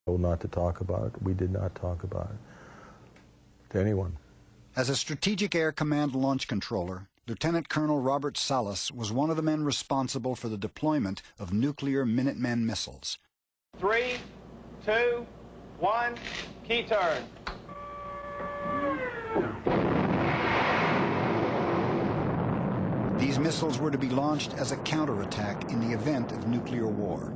Told not to talk about it. We did not talk about it to anyone. As a Strategic Air Command launch controller, Lieutenant Colonel Robert Salas was one of the men responsible for the deployment of nuclear Minuteman missiles. 3, 2, 1, key turn. These missiles were to be launched as a counterattack in the event of nuclear war.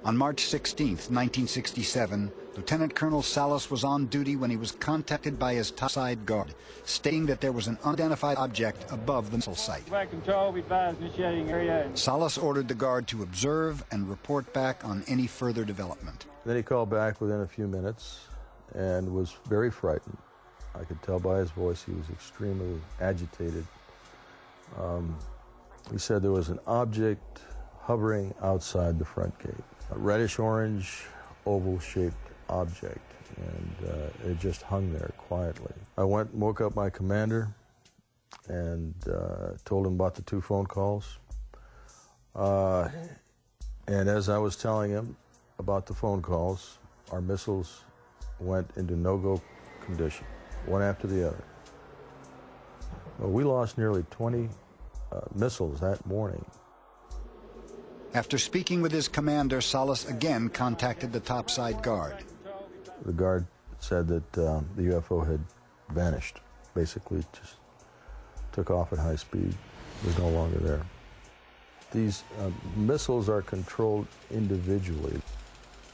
On March 16, 1967, Lieutenant Colonel Salas was on duty when he was contacted by his topside guard, stating that there was an unidentified object above the missile site. Control, be advised, initiating area. Salas ordered the guard to observe and report back on any further development. Then he called back within a few minutes and was very frightened. I could tell by his voice he was extremely agitated. He said there was an object hovering outside the front gate, a reddish-orange, oval-shaped object, and it just hung there quietly. I went and woke up my commander and told him about the 2 phone calls. And as I was telling him about the phone calls, our missiles went into no-go condition, one after the other. Well, we lost nearly 20 missiles that morning. After speaking with his commander, Salas again contacted the topside guard. The guard said that the UFO had vanished, basically just took off at high speed, was no longer there. These missiles are controlled individually.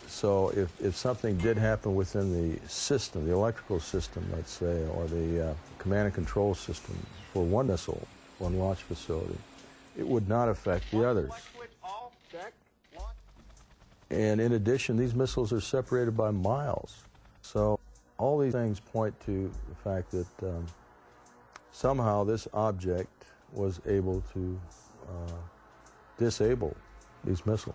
So if something did happen within the system, the electrical system, let's say, or the command and control system for one missile, one launch facility, it would not affect the others. And in addition, these missiles are separated by miles. So all these things point to the fact that somehow this object was able to disable these missiles.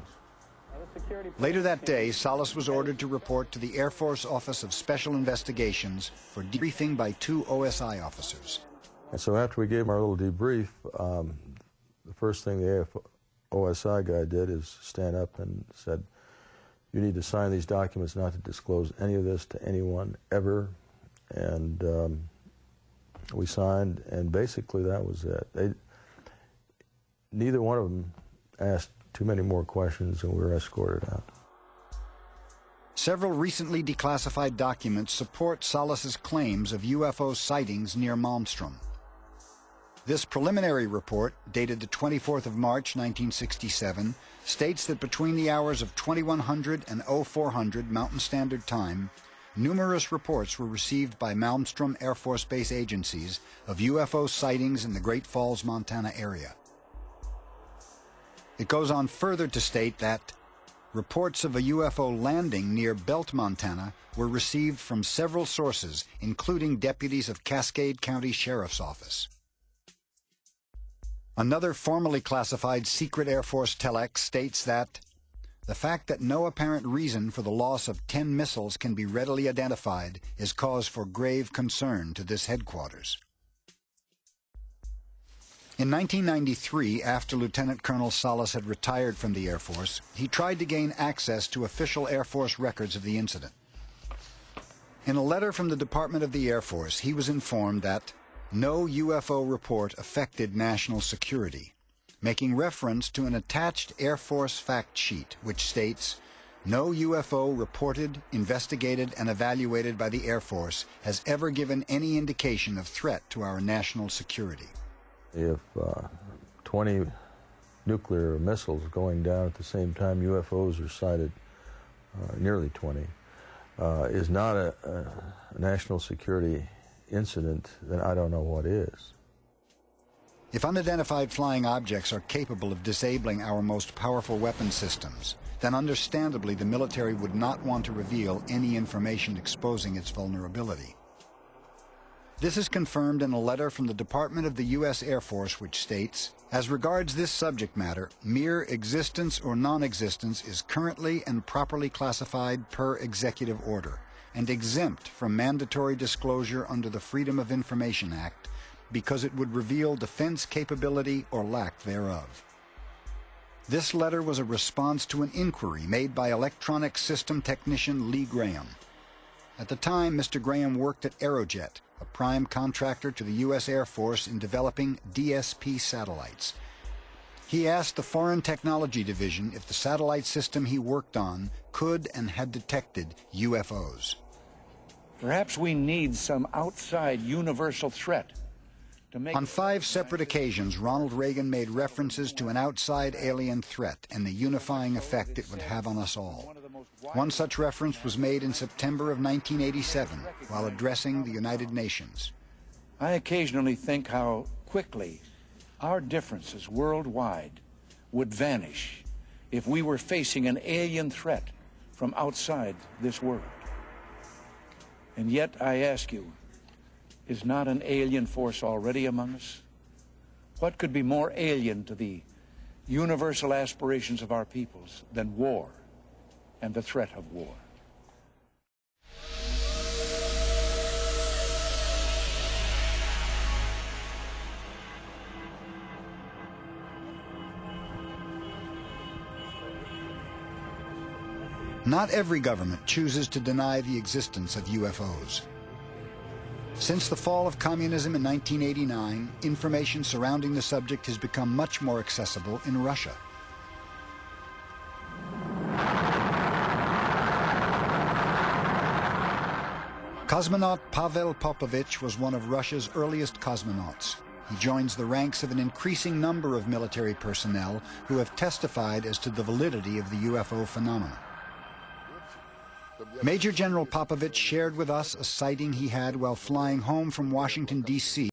Later that day, Salas was ordered to report to the Air Force Office of Special Investigations for debriefing by 2 OSI officers. And so after we gave him our little debrief, the first thing the OSI guy did is stand up and said, "You need to sign these documents not to disclose any of this to anyone ever." And we signed, and basically that was it. Neither one of them asked too many more questions, and we were escorted out. Several recently declassified documents support Salas's claims of UFO sightings near Malmstrom. This preliminary report, dated the 24th of March, 1967, states that between the hours of 2100 and 0400 Mountain Standard Time, numerous reports were received by Malmstrom Air Force Base agencies of UFO sightings in the Great Falls, Montana area. It goes on further to state that reports of a UFO landing near Belt, Montana were received from several sources, including deputies of Cascade County Sheriff's Office. Another formally classified secret Air Force telex states that the fact that no apparent reason for the loss of 10 missiles can be readily identified is cause for grave concern to this headquarters. In 1993, after Lieutenant Colonel Salas had retired from the Air Force, he tried to gain access to official Air Force records of the incident. In a letter from the Department of the Air Force, he was informed that no UFO report affected national security, making reference to an attached Air Force fact sheet which states, "No UFO reported, investigated, and evaluated by the Air Force has ever given any indication of threat to our national security." If 20 nuclear missiles going down at the same time UFOs are sighted, nearly 20, is not a national security incident, then I don't know what is. If unidentified flying objects are capable of disabling our most powerful weapon systems, then understandably the military would not want to reveal any information exposing its vulnerability. This is confirmed in a letter from the Department of the U.S. Air Force which states, "As regards this subject matter, mere existence or non-existence is currently and properly classified per executive order and exempt from mandatory disclosure under the Freedom of Information Act because it would reveal defense capability or lack thereof." This letter was a response to an inquiry made by electronic system technician Lee Graham. At the time, Mr. Graham worked at Aerojet, a prime contractor to the U.S. Air Force in developing DSP satellites. He asked the Foreign Technology Division if the satellite system he worked on could and had detected UFOs. Perhaps we need some outside universal threat to make... On 5 separate occasions, Ronald Reagan made references to an outside alien threat and the unifying effect it would have on us all. One such reference was made in September of 1987 while addressing the United Nations. I occasionally think how quickly our differences worldwide would vanish if we were facing an alien threat from outside this world. And yet, I ask you, is not an alien force already among us? What could be more alien to the universal aspirations of our peoples than war and the threat of war? Not every government chooses to deny the existence of UFOs. Since the fall of communism in 1989, information surrounding the subject has become much more accessible in Russia. Cosmonaut Pavel Popovich was one of Russia's earliest cosmonauts. He joins the ranks of an increasing number of military personnel who have testified as to the validity of the UFO phenomenon. Major General Popovich shared with us a sighting he had while flying home from Washington, D.C.